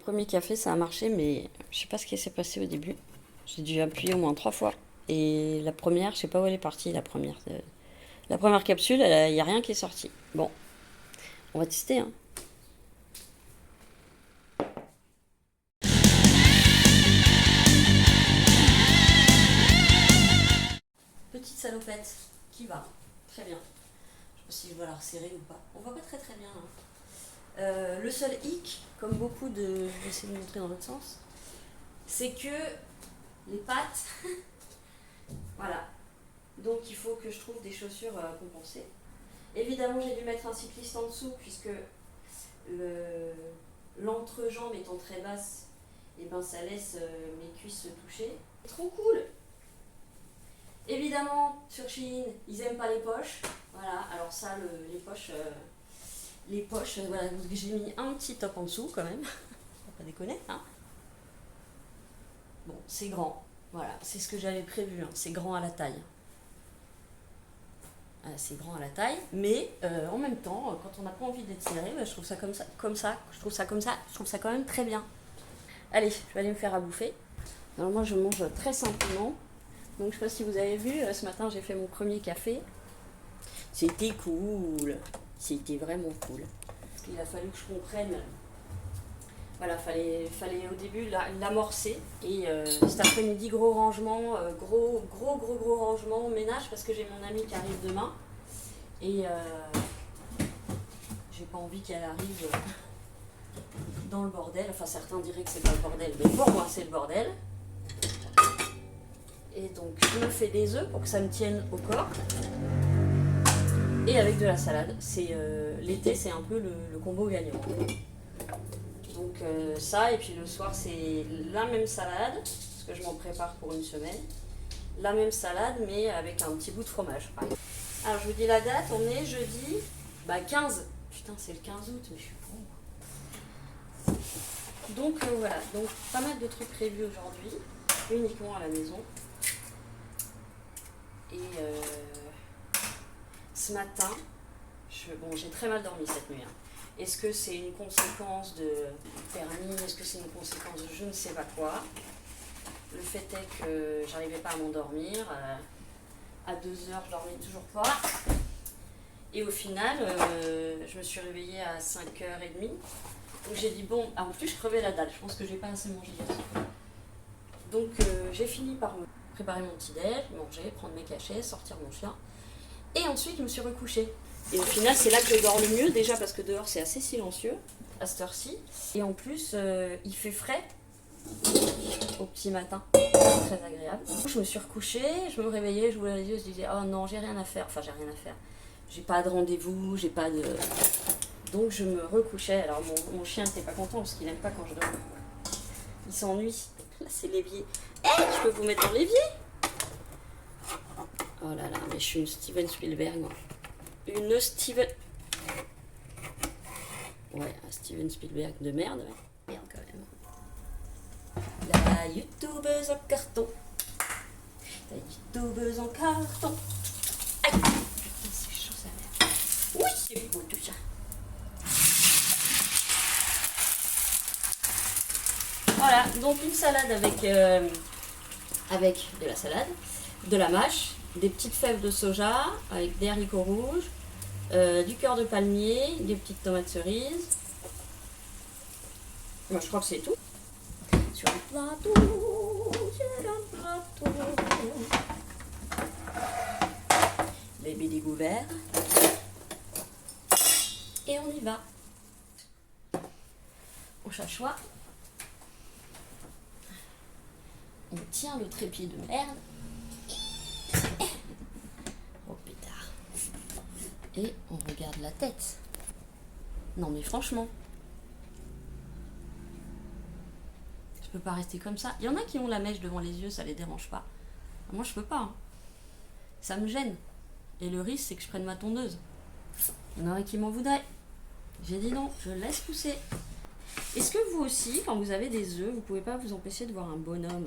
Premier café, ça a marché, mais je sais pas ce qui s'est passé au début. J'ai dû appuyer au moins 3 fois. Et la première, je sais pas où elle est partie, la première capsule, il n'y a rien qui est sorti. Bon, on va tester, hein. Petite salopette, qui va. Très bien. Je sais pas si je dois la resserrer ou pas. On voit pas très très bien, hein. Le seul hic, comme beaucoup de... Je vais essayer de montrer dans l'autre sens. C'est que les pattes... Voilà. Donc il faut que je trouve des chaussures compensées. Évidemment, j'ai dû mettre un cycliste en dessous puisque l'entrejambe étant très basse, et ben ça laisse mes cuisses se toucher. Trop cool. Évidemment, sur Shein, ils aiment pas les poches. Voilà, alors ça, les poches, voilà, j'ai mis un petit top en dessous quand même. Faut pas déconner, hein. Bon, c'est grand. Voilà, c'est ce que j'avais prévu, hein. C'est grand à la taille. C'est grand à la taille, mais en même temps, quand on n'a pas envie d'être serré, je trouve ça je trouve ça quand même très bien. Allez, je vais aller me faire à bouffer. Alors moi, je mange très simplement. Donc je sais pas si vous avez vu, ce matin j'ai fait mon premier café. C'était cool. C'était vraiment cool. Parce qu'il a fallu que je comprenne. Voilà, fallait au début l'amorcer. Et cet après-midi, gros rangement, gros rangement, ménage, parce que j'ai mon amie qui arrive demain. Et j'ai pas envie qu'elle arrive dans le bordel. Enfin, certains diraient que c'est pas le bordel, mais pour moi, c'est le bordel. Et donc, je me fais des œufs pour que ça me tienne au corps. Et avec de la salade. L'été, c'est un peu le combo gagnant. Donc, ça, et puis le soir, c'est la même salade, parce que je m'en prépare pour une semaine. La même salade, mais avec un petit bout de fromage. Alors, je vous dis la date, on est jeudi 15. Putain, c'est le 15 août, mais je suis con. Donc, voilà. Donc, pas mal de trucs prévus aujourd'hui, uniquement à la maison. Et ce matin, j'ai très mal dormi cette nuit, hein. Est-ce que c'est une conséquence de permis? Est-ce que c'est une conséquence de je ne sais pas quoi? Le fait est que j'arrivais pas à m'endormir. À 2 heures, je dormais toujours pas. Et au final, je me suis réveillée à 5h30. Donc j'ai dit, bon, en plus je crevais la dalle. Je pense que j'ai pas assez mangé hier soir. Donc j'ai fini par me préparer mon petit-déj, manger, prendre mes cachets, sortir mon chien. Et ensuite, je me suis recouchée. Et au final, c'est là que je dors le mieux, déjà parce que dehors, c'est assez silencieux, à cette heure-ci. Et en plus, il fait frais au petit matin. C'est très agréable. Je me suis recouchée, je me réveillais, je ouvrais les yeux, je disais, oh non, j'ai rien à faire. Enfin, j'ai rien à faire. J'ai pas de rendez-vous, j'ai pas de... Donc, je me recouchais. Alors, mon chien n'était pas content parce qu'il n'aime pas quand je dors. Il s'ennuie. Là, c'est l'évier. Je peux vous mettre dans l'évier? Oh là là, mais je suis une Steven Spielberg, moi. Une Steven... Ouais, un Steven Spielberg de merde. Merde, quand même. La youtubeuse en carton. La youtubeuse en carton. Aïe! Putain, c'est chaud, ça merde. Oui, c'est beau tout ça. Voilà, donc une salade avec de la salade, de la mâche, des petites fèves de soja avec des haricots rouges, du cœur de palmier, des petites tomates cerises. Moi, je crois que c'est tout. Sur un plateau. Les bédigous verts. Et on y va. Au chachois. On tient le trépied de merde. Oh pétard. Et on regarde la tête. Non mais franchement. Je peux pas rester comme ça. Il y en a qui ont la mèche devant les yeux, ça les dérange pas. Moi je peux pas, hein. Ça me gêne. Et le risque c'est que je prenne ma tondeuse. Il y en aurait qui m'en voudraient. J'ai dit non, je laisse pousser. Est-ce que vous aussi, quand vous avez des œufs, vous pouvez pas vous empêcher de voir un bonhomme?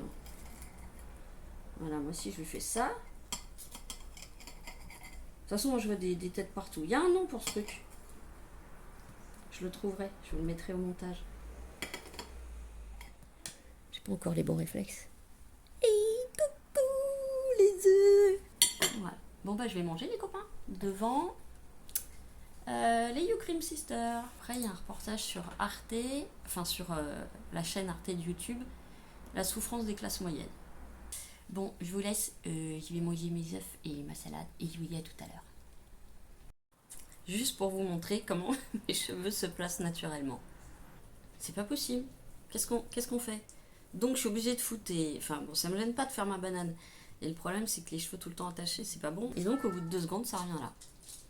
Voilà, moi aussi je lui fais ça. De toute façon, moi je vois des têtes partout. Il y a un nom pour ce truc. Je le trouverai, je vous le mettrai au montage. J'ai pas encore les bons réflexes. Et coucou les œufs. Voilà. Bon bah je vais manger les copains. Devant les You Cream Sisters. Après il y a un reportage sur Arte, enfin sur la chaîne Arte de YouTube, la souffrance des classes moyennes. Bon, je vous laisse, je vais manger mes œufs et ma salade et je vous dis à tout à l'heure. Juste pour vous montrer comment mes cheveux se placent naturellement. C'est pas possible. Qu'est-ce qu'on fait? Donc je suis obligée de foutre Enfin bon, ça me gêne pas de faire ma banane. Et le problème c'est que les cheveux tout le temps attachés, c'est pas bon. Et donc au bout de 2 secondes, ça revient là.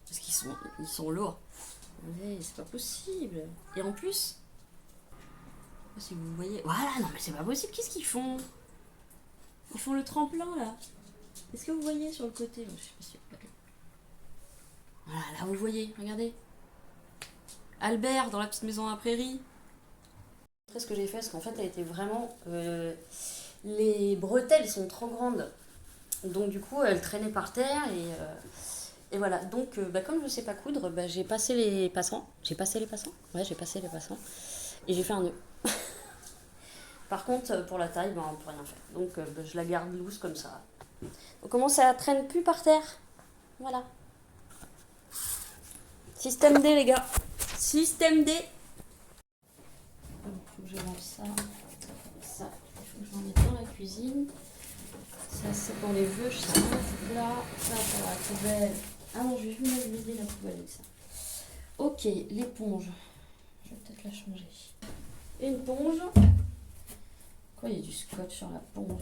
Parce qu'ils sont lourds. Mais c'est pas possible. Et en plus, si vous voyez... Voilà, non mais c'est pas possible, qu'est-ce qu'ils font? Ils font le tremplin là. Est-ce que vous voyez sur le côté? Je sais pas si... Voilà, là vous voyez, regardez. Albert dans la petite maison à la prairie. Ce que j'ai fait, parce qu'en fait elle était vraiment... les bretelles sont trop grandes. Donc du coup elle traînait par terre et voilà. Donc comme je sais pas coudre, j'ai passé les passants. J'ai passé les passants. Ouais, j'ai passé les passants. Et j'ai fait un nœud. Par contre pour la taille, on peut rien faire. Donc je la garde loose comme ça. Donc comment ça traîne plus par terre? Voilà. Système D les gars. Système D. Faut que je lave ça. Ça, il faut que je m'en mette dans la cuisine. Ça c'est pour les vœux, ça reste là. Ça pour la poubelle. Ah non, je vais juste vider la poubelle avec ça. Ok, l'éponge. Je vais peut-être la changer. Éponge. Quoi, il y a du scotch sur la ponge.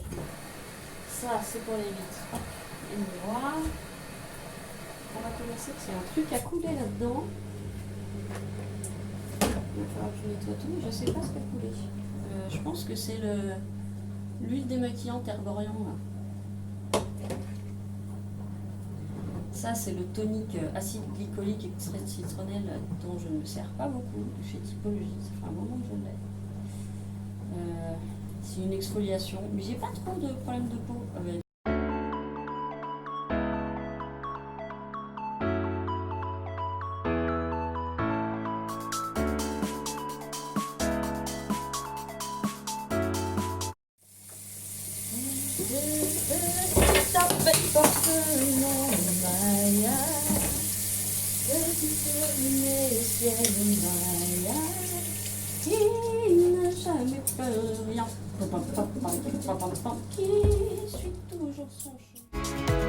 Ça c'est pour les vitres. Hop, une miroir. On va commencer, c'est un truc à couler là-dedans. Il va falloir que je nettoie tout, mais je ne sais pas ce qu'il y a coulé. Je pense que c'est l'huile démaquillante Herborian là. Ça c'est le tonique acide glycolique extrait de citronnelle dont je ne me sers pas beaucoup de chez Typologie. Ça fait un moment que je l'ai. C'est une exfoliation, mais j'ai pas trop de problèmes de peau avec. Qui suit toujours son chemin.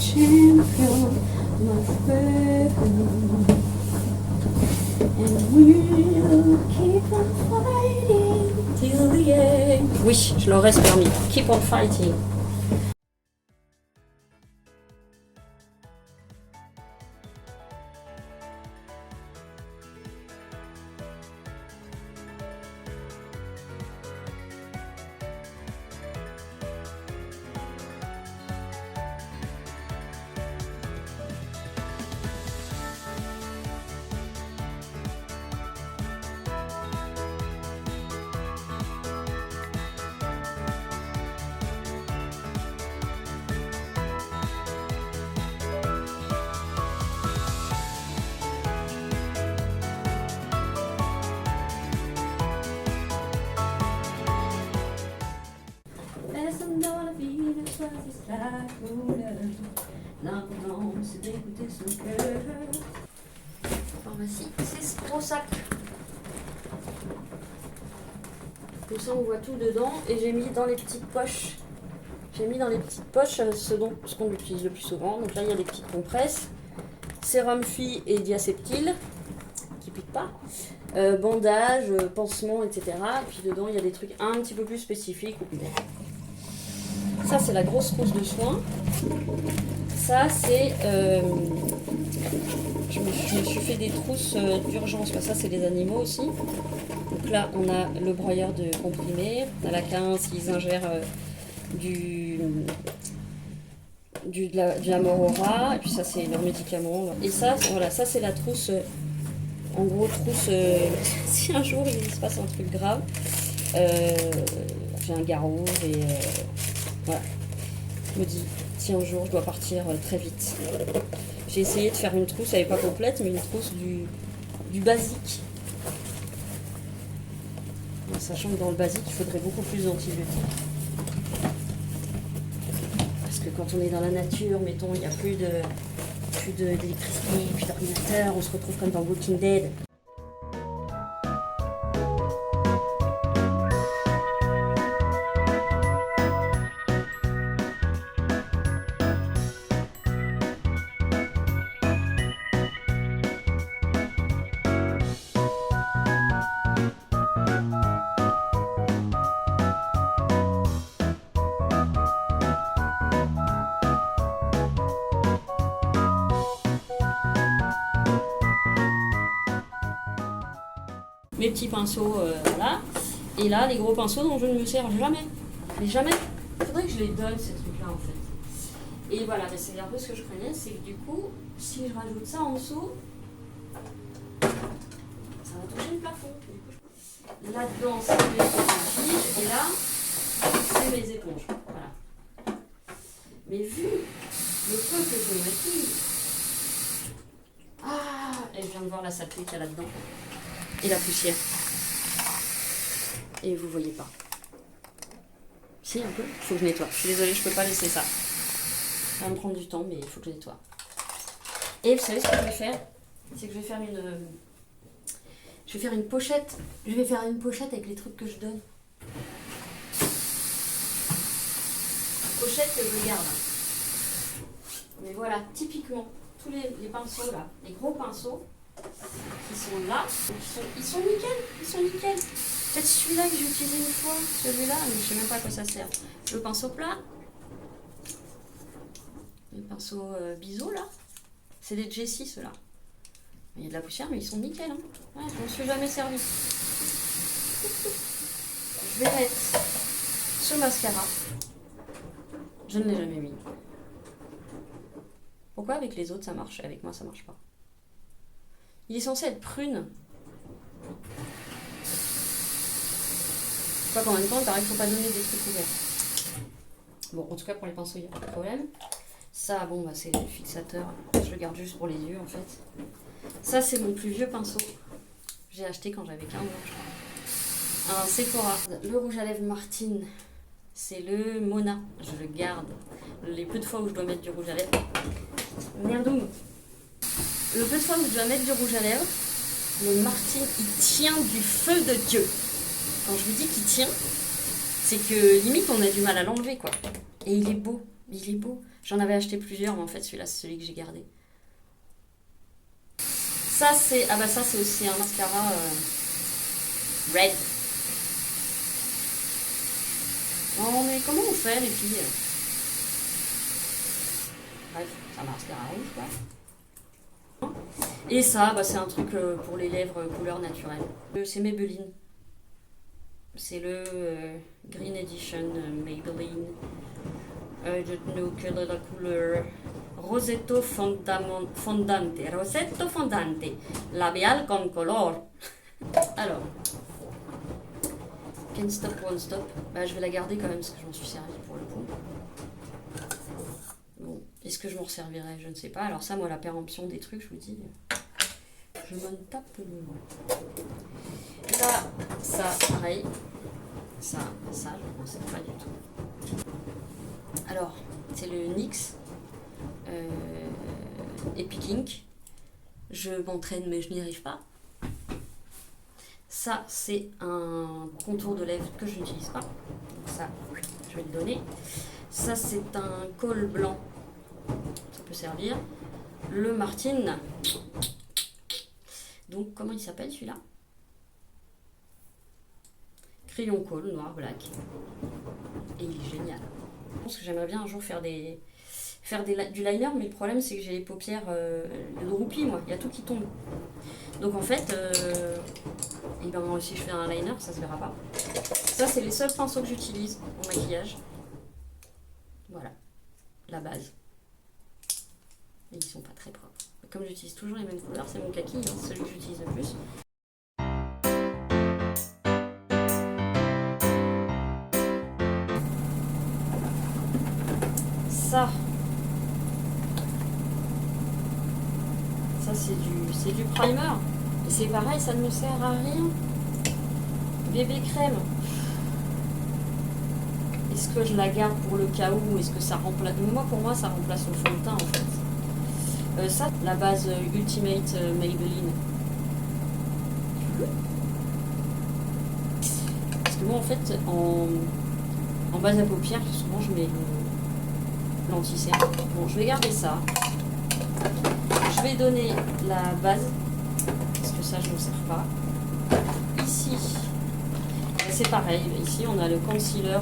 Champion, my friend, and we'll keep on fighting till the end. Oui, je leur reste permis. Keep on fighting. c'est la couleur. L'important, c'est d'écouter son cœur. Pharmacie, c'est ce gros sac. Comme ça, on voit tout dedans. Et j'ai mis dans les petites poches. J'ai mis dans les petites poches ce qu'on utilise le plus souvent. Donc là, il y a des petites compresses. Sérum Phi et diacétyl, qui piquent pas. Bandage, pansement, etc. Et puis dedans, il y a des trucs un petit peu plus spécifiques. Ça, c'est la grosse trousse de soins. Ça, c'est... je me suis fait des trousses d'urgence. Ça, c'est les animaux aussi. Donc là, on a le broyeur de comprimés. On a la 15, ils ingèrent du Amorora. Et puis ça, c'est leurs médicaments. Et ça, voilà, ça, c'est la trousse... en gros, trousse... si un jour, il se passe un truc grave, j'ai un garrot et... voilà. Je me dis, si un jour je dois partir très vite. J'ai essayé de faire une trousse, elle n'est pas complète, mais une trousse du basique. En sachant que dans le basique, il faudrait beaucoup plus d'antibiotiques. Parce que quand on est dans la nature, mettons, il n'y a plus d'électricité, plus d'ordinateur, on se retrouve comme dans Walking Dead. Mes petits pinceaux, voilà. Et là, les gros pinceaux dont je ne me sers jamais. Mais jamais. Il faudrait que je les donne, ces trucs-là, en fait. Et voilà, c'est un peu ce que je craignais, c'est que du coup, si je rajoute ça en dessous, ça va toucher le plafond. Là-dedans, c'est mes éponges. Et là, c'est mes éponges. Voilà. Mais vu le peu que je maquille, et je viens de voir la saleté qu'il y a là-dedans. Et la poussière. Et vous voyez pas. Si, un peu. Il faut que je nettoie. Je suis désolée, je peux pas laisser ça. Ça va me prendre du temps, mais il faut que je nettoie. Et vous savez ce que je vais faire? C'est que je vais faire une pochette. Je vais faire une pochette avec les trucs que je donne. Pochette que je garde. Mais voilà, typiquement, tous les pinceaux là, les gros pinceaux, qui sont là, ils sont nickel. Peut-être celui-là que j'ai utilisé une fois, celui-là, mais je sais même pas à quoi ça sert. Le pinceau plat, les pinceaux biseau là, c'est des Jessie ceux-là. Il y a de la poussière, mais ils sont nickel. Hein. Ouais, je m'en suis jamais servi. Je vais mettre ce mascara. Je ne l'ai jamais mis. Pourquoi avec les autres ça marche, avec moi ça marche pas? Il est censé être prune. Je sais pas combien de temps, il paraît qu'il ne faut pas donner des trucs ouverts. Bon, en tout cas pour les pinceaux, il n'y a pas de problème. Ça, bon, bah, c'est le fixateur. Je le garde juste pour les yeux en fait. Ça, c'est mon plus vieux pinceau. J'ai acheté quand j'avais 15 ans, je crois. Un Sephora. Le rouge à lèvres Martine, c'est le Mona. Je le garde. Les peu de fois où je dois mettre du rouge à lèvres. Merdoum. Le peu de fois où je dois mettre du rouge à lèvres, le Martine, il tient du feu de Dieu. Quand je vous dis qu'il tient, c'est que limite on a du mal à l'enlever, quoi. Et il est beau. J'en avais acheté plusieurs, mais en fait celui-là c'est celui que j'ai gardé. Ça c'est aussi un mascara red. Oh mais comment on fait les filles? Bref, c'est un mascara rouge, quoi. Et ça, c'est un truc pour les lèvres couleur naturelle. C'est Maybelline. C'est le Green Edition Maybelline. Je don't know quelle est la couleur. Rosetto Fondante. Rosetto Fondante. Labial con color. Alors. Can't Stop Won't Stop. Je vais la garder quand même parce que je m'en suis servi pour le coup. Bon, est-ce que je m'en resservirai? Je ne sais pas. Alors ça, moi, la péremption des trucs, je vous dis, je m'en tape le nom. Là, ça, pareil. Ça, je ne sais pas du tout. Alors, c'est le NYX Epic Ink. Je m'entraîne mais je n'y arrive pas. Ça, c'est un contour de lèvres que je n'utilise pas. Donc ça, je vais le donner. Ça, c'est un col blanc. Ça peut servir. Le Martine. Donc, comment il s'appelle celui-là? Crayon col, noir, black. Et il est génial. Je pense que j'aimerais bien un jour faire du liner, mais le problème, c'est que j'ai les paupières droupie, moi. Il y a tout qui tombe. Donc, en fait, et ben, moi aussi, je fais un liner, ça se verra pas. Ça, c'est les seuls pinceaux que j'utilise en maquillage. Voilà, la base. Et ils sont pas très propres. Comme j'utilise toujours les mêmes couleurs, c'est mon kaki, hein, celui que j'utilise le plus. Ça c'est du primer. Et c'est pareil, ça ne me sert à rien. Bébé crème. Est-ce que je la garde pour le cas où? Est-ce que ça remplace... Pour moi, ça remplace le fond de teint, en fait. Ça, la base Ultimate Maybelline. Parce que moi, en fait, en base à paupières, souvent, je mets l'anti-cerne. Bon, je vais garder ça. Je vais donner la base, parce que ça, je ne sers pas. Ici, c'est pareil. Ici, on a le concealer.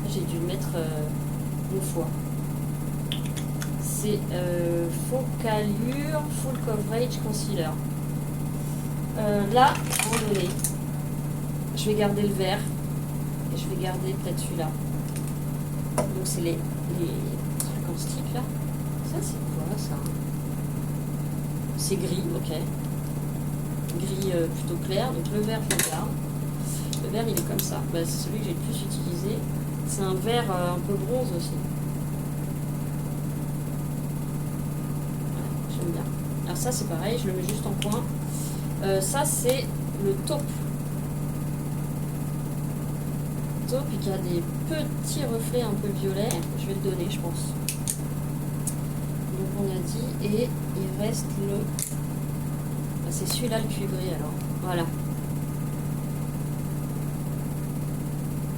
J'ai dû le mettre une fois. C'est Focalure Full Coverage Concealer. Là, à un moment donné, je vais garder le vert et je vais garder peut-être celui-là. Donc c'est les trucs en stick là. Ça c'est quoi ça? C'est gris, ok. Gris plutôt clair. Donc le vert je le garde. Le vert il est comme ça. Bah, c'est celui que j'ai le plus utilisé. C'est un vert un peu bronze aussi. Ouais, j'aime bien. Alors ça c'est pareil, je le mets juste en point. Ça c'est le taupe. Taupe qui a des petits reflets un peu violets. Je vais le donner je pense. Donc on a dit, et il reste le... Ah, c'est celui-là le cuivré alors. Voilà.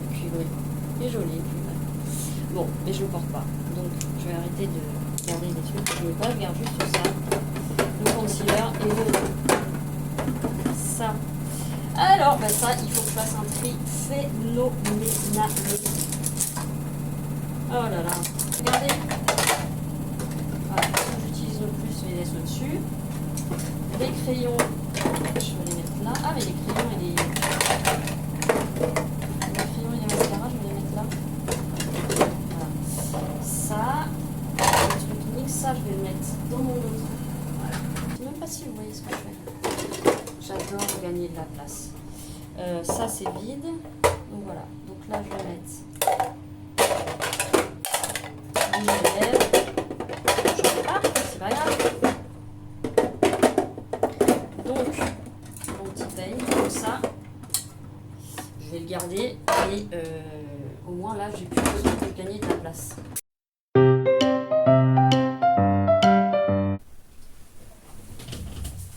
Le cuivré. Il est joli le cuivré. Bon, mais je le porte pas. Donc je vais arrêter de garder les trucs que je ne veux pas. Je garde juste ça. Le concealer et le... ça. Alors, bah ça, il faut que je fasse un tri phénoménal. Oh là là. Regardez. Voilà, j'utilise le plus, je les laisse au-dessus. Les crayons, je vais les mettre là. Ah, mais les crayons et les mascaras, je vais les mettre là. Voilà. Ça, le truc unique, ça, je vais le mettre dans mon autre. Voilà. Je ne sais même pas si vous voyez ce que je fais. J'adore gagner de la place. Ça, c'est vide. Donc voilà. Donc là, je vais mettre les lèvres. Je ne sais pas, c'est pas grave. Donc, mon petit peigne, comme ça. Je vais le garder et au moins là, j'ai plus besoin de gagner de la place.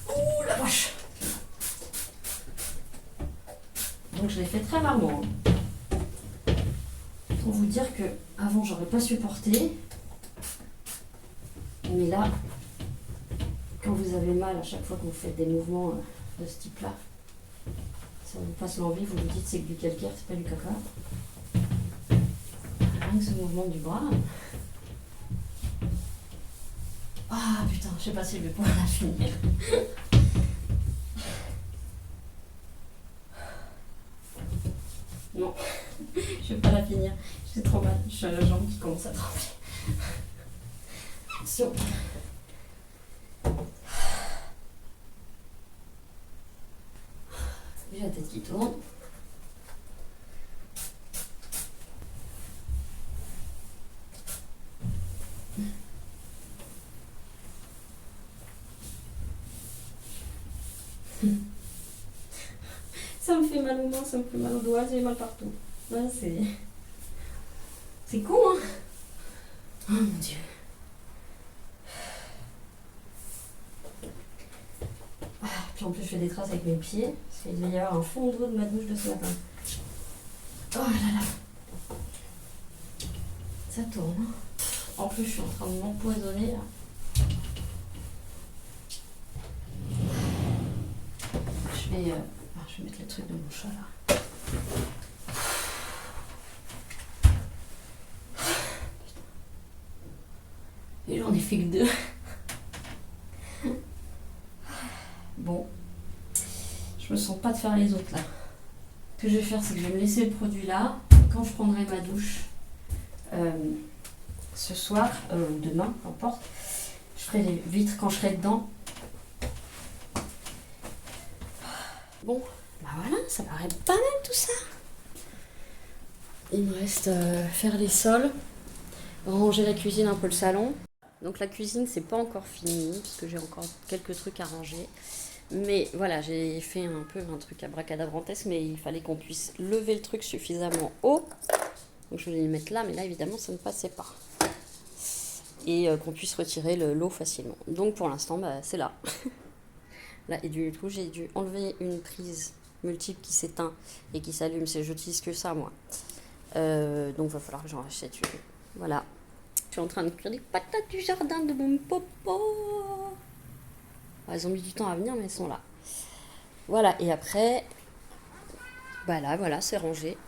Oh la vache! Donc je l'ai fait très rarement. Pour vous dire que avant j'aurais pas supporté. Mais là, quand vous avez mal à chaque fois que vous faites des mouvements de ce type-là, ça vous passe l'envie, vous vous dites c'est que du calcaire, c'est pas du caca. Rien que ce mouvement du bras. Ah putain, je sais pas si je vais pouvoir la finir. Non, je vais pas la finir. J'ai trop mal. Je suis à la jambe qui commence à trembler. Attention. J'ai la tête qui tourne. Ça me fait mal aux mains, ça me fait mal aux doigts, j'ai mal partout. Ouais, c'est con, hein. Oh mon Dieu. Puis en plus je fais des traces avec mes pieds, parce qu'il devait y avoir un fond d'eau de ma douche de ce matin. Oh là là. Ça tourne. En plus je suis en train de m'empoisonner là. Je vais mettre le truc de mon chat là. Et j'en ai fait que 2. Bon, je me sens pas de faire les autres là. Ce que je vais faire, c'est que je vais me laisser le produit là. Quand je prendrai ma douche ce soir, ou demain, peu importe, je ferai les vitres quand je serai dedans. Bon, bah voilà, ça paraît pas mal tout ça. Il me reste faire les sols, ranger la cuisine, un peu le salon. Donc la cuisine, c'est pas encore fini, parce que j'ai encore quelques trucs à ranger. Mais voilà, j'ai fait un peu un truc abracadabrantesque, mais il fallait qu'on puisse lever le truc suffisamment haut. Donc je voulais le mettre là, mais là évidemment ça ne passait pas. Et qu'on puisse retirer l'eau facilement. Donc pour l'instant, bah, c'est là. Là, et du coup, j'ai dû enlever une prise multiple qui s'éteint et qui s'allume. J'utilise que ça, moi. Donc il va falloir que j'en rachète une. Voilà. Je suis en train de cuire les patates du jardin de mon popo. Elles ont mis du temps à venir, mais elles sont là. Voilà, et après, bah là, voilà, c'est rangé.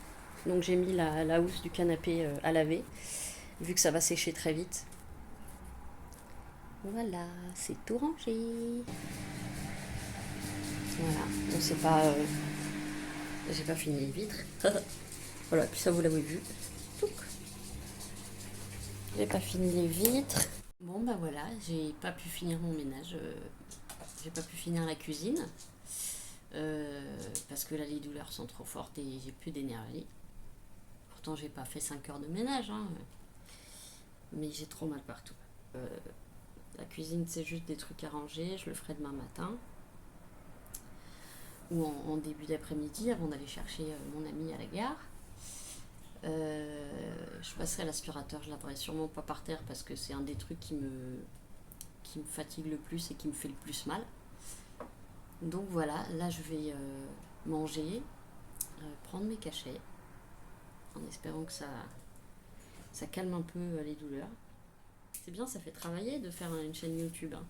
Donc j'ai mis la housse du canapé à laver, vu que ça va sécher très vite. Voilà, c'est tout rangé. Voilà, donc c'est pas... j'ai pas fini les vitres. Voilà, puis ça vous l'avez vu. J'ai pas fini les vitres. Bon bah voilà, j'ai pas pu finir mon ménage. J'ai pas pu finir la cuisine. Parce que là les douleurs sont trop fortes et j'ai plus d'énergie. Pourtant j'ai pas fait 5 heures de ménage, hein, mais j'ai trop mal partout. La cuisine c'est juste des trucs à ranger, je le ferai demain matin. Ou en début d'après-midi avant d'aller chercher mon ami à la gare. Je passerai l'aspirateur, je laverai sûrement pas par terre parce que c'est un des trucs qui me fatigue le plus et qui me fait le plus mal. Donc voilà, là je vais manger, prendre mes cachets, en espérant que ça calme un peu les douleurs. C'est bien, ça fait travailler de faire une chaîne YouTube. Hein.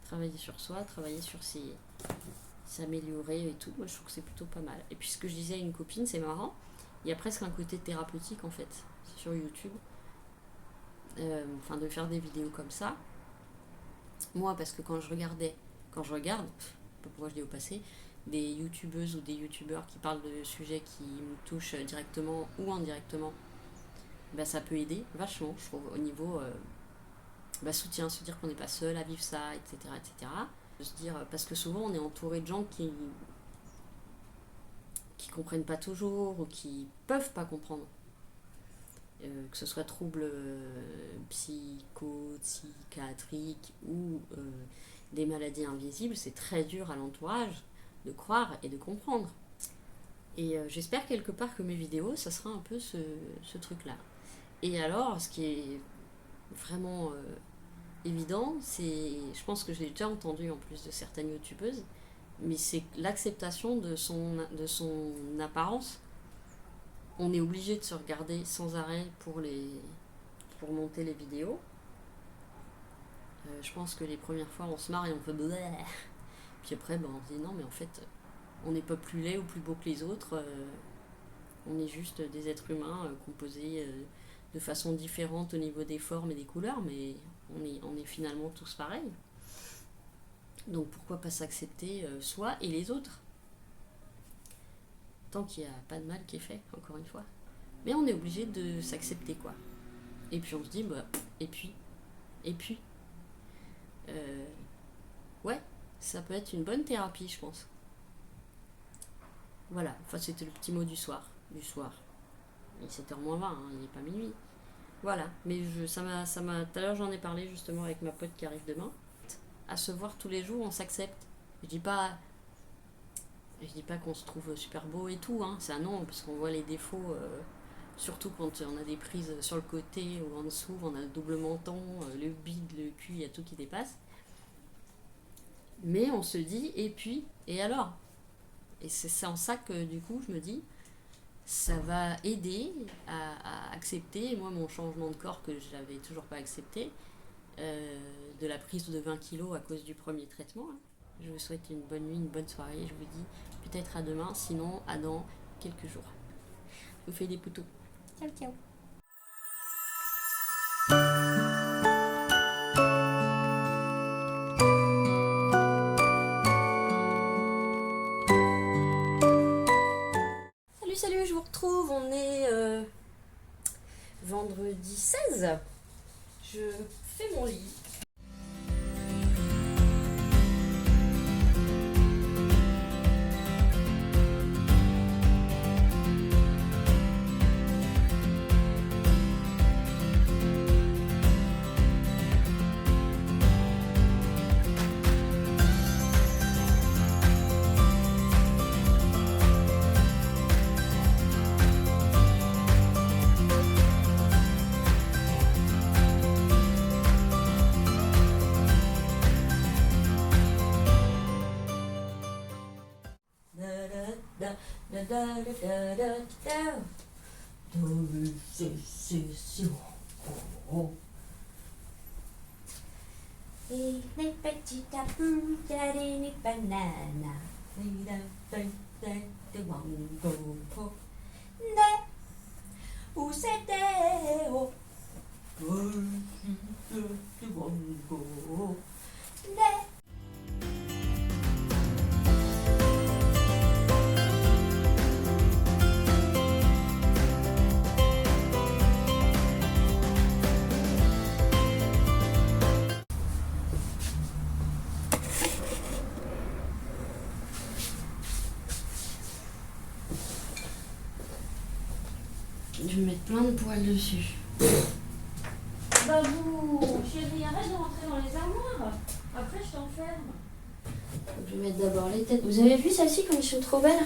Travailler sur soi, travailler sur s'améliorer et tout. Moi je trouve que c'est plutôt pas mal. Et puis ce que je disais à une copine, c'est marrant, il y a presque un côté thérapeutique en fait sur YouTube. Enfin de faire des vidéos comme ça. Moi parce que quand je regarde, je sais pas pourquoi je dis au passé, des youtubeuses ou des youtubeurs qui parlent de sujets qui me touchent directement ou indirectement, bah, ça peut aider vachement, je trouve, au niveau soutien, se dire qu'on n'est pas seul à vivre ça, etc. etc. Se dire, parce que souvent on est entouré de gens qui comprennent pas toujours ou qui peuvent pas comprendre. Que ce soit troubles psychiatriques ou des maladies invisibles, c'est très dur à l'entourage de croire et de comprendre. Et j'espère quelque part que mes vidéos, ça sera un peu ce truc-là. Et alors, ce qui est vraiment évident, c'est, je pense que je l'ai déjà entendu en plus de certaines youtubeuses, mais c'est l'acceptation de son apparence. On est obligé de se regarder sans arrêt pour monter les vidéos. Je pense que les premières fois on se marre et on fait bleh. Puis après on se dit non mais en fait on n'est pas plus laid ou plus beau que les autres. On est juste des êtres humains composés de façon différente au niveau des formes et des couleurs, mais on est finalement tous pareils. Donc pourquoi pas s'accepter soi et les autres, tant qu'il n'y a pas de mal qui est fait, encore une fois. Mais on est obligé de s'accepter, quoi. Et puis on se dit, bah, et puis, ouais, ça peut être une bonne thérapie, je pense. Voilà, enfin c'était le petit mot du soir. Il est 7h moins 20, hein, il n'est pas minuit. Voilà, mais tout à l'heure j'en ai parlé justement avec ma pote qui arrive demain. À se voir tous les jours, on s'accepte. Je dis pas qu'on se trouve super beau et tout, hein. C'est un non, parce qu'on voit les défauts Surtout quand on a des prises sur le côté ou en dessous, on a le double menton, le bide, le cul, il y a tout qui dépasse. Mais on se dit, et puis, et alors? Et c'est en ça que du coup je me dis, ça va aider à accepter, moi mon changement de corps que j'avais toujours pas accepté, de la prise de 20 kilos à cause du premier traitement. Je vous souhaite une bonne nuit, une bonne soirée, je vous dis peut-être à demain, sinon à dans quelques jours. Je vous fais des poutous. Ciao ciao. Salut, je vous retrouve, on est vendredi 16. Je fais mon lit. Il est petit à bout, il a des bananes. Il a de wango. Ne, où c'était? Oh, de wango. Ne. Je vais mettre plein de poils dessus. Bah vous, chérie, arrête de rentrer dans les armoires. Après, je t'enferme. Je vais mettre d'abord les têtes. Vous avez vu celles-ci comme elles sont trop belles?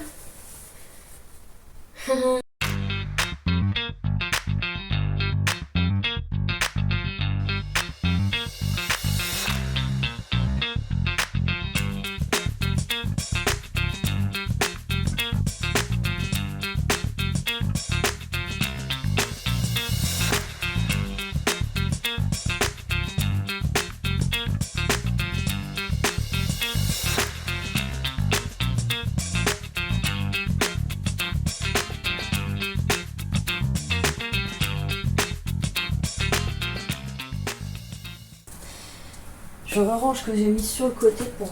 Je range que j'ai mis sur le côté pour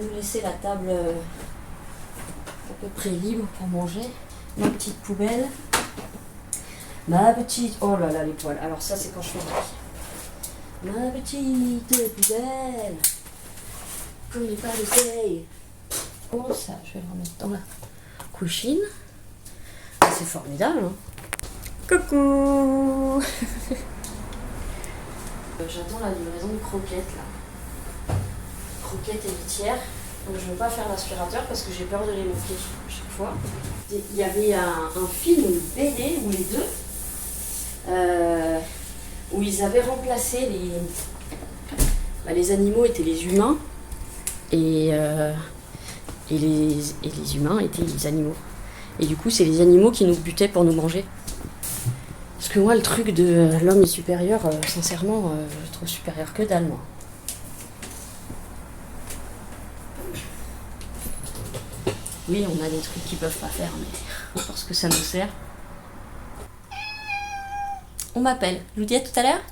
nous laisser la table à peu près libre pour manger. Ma petite poubelle. Ma petite... Oh là là, les poils. Alors ça, c'est quand je fais le riz. Ma petite poubelle. Comme les pas de taille. Oh ça, je vais le remettre dans la couchine. Ah, c'est formidable, hein. Coucou. J'attends la livraison de croquettes, là. Croquettes et litières. Donc je ne veux pas faire l'aspirateur parce que j'ai peur de les manquer à chaque fois. Il y avait un film, une BD, ou les deux, où ils avaient remplacé les animaux étaient les humains et les humains étaient les animaux. Et du coup, c'est les animaux qui nous butaient pour nous manger. Parce que moi, le truc de l'homme est supérieur, sincèrement, je trouve supérieur que dalle, moi. Oui, on a des trucs qu'ils peuvent pas faire, mais parce que ça nous sert. On m'appelle. Je vous dis à tout à l'heure.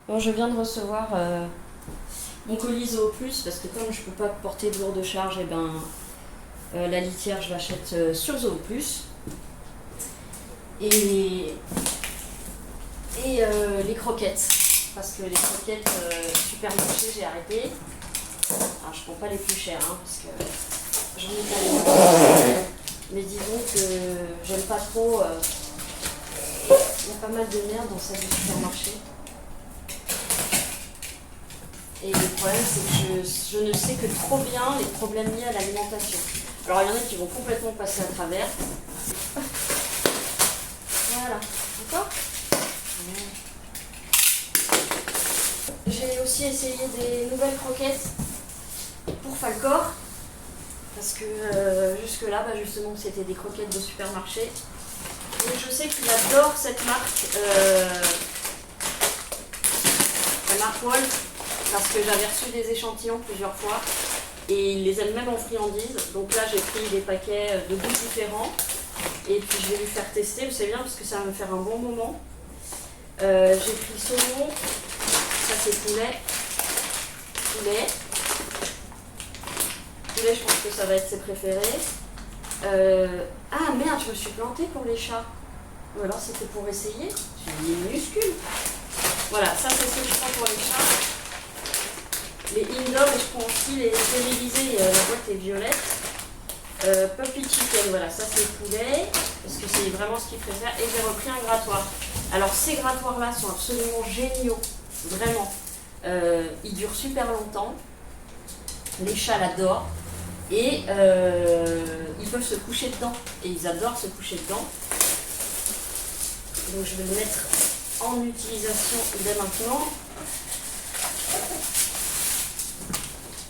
Bon, je viens de recevoir mon colis Zooplus parce que comme je peux pas porter de lourde charge, et ben la litière je l'achète sur Zooplus. Et les croquettes. Parce que les croquettes supermarché, j'ai arrêté. Alors je prends pas les plus chères, hein, parce que j'en ai pas les. Mais disons que j'aime pas trop. Il y a pas mal de merde dans celle du supermarché. Et le problème, c'est que je ne sais que trop bien les problèmes liés à l'alimentation. Alors il y en a qui vont complètement passer à travers. Voilà. d'accord? J'ai aussi essayé des nouvelles croquettes pour Falcor. Parce que jusque-là, justement, c'était des croquettes de supermarché. Et je sais qu'il adore cette marque, la marque Wolf, parce que j'avais reçu des échantillons plusieurs fois. Et il les aime même en friandises. Donc là, j'ai pris des paquets de goûts différents. Et puis je vais lui faire tester, vous savez bien, parce que ça va me faire un bon moment. J'ai pris saumon, ça c'est poulet. Poulet, je pense que ça va être ses préférés. Ah merde, je me suis plantée pour les chats. Ou alors c'était pour essayer. J'ai mis minuscule. Voilà, ça c'est ce que je prends pour les chats. Les indoor, et je prends aussi les télévisés, la boîte est violette. Puppy chicken, voilà, ça c'est poulet, parce que c'est vraiment ce qu'il préfère. Et j'ai repris un grattoir. Alors ces grattoirs-là sont absolument géniaux, vraiment. Ils durent super longtemps. Les chats l'adorent. Et ils peuvent se coucher dedans. Et ils adorent se coucher dedans. Donc je vais le mettre en utilisation dès maintenant.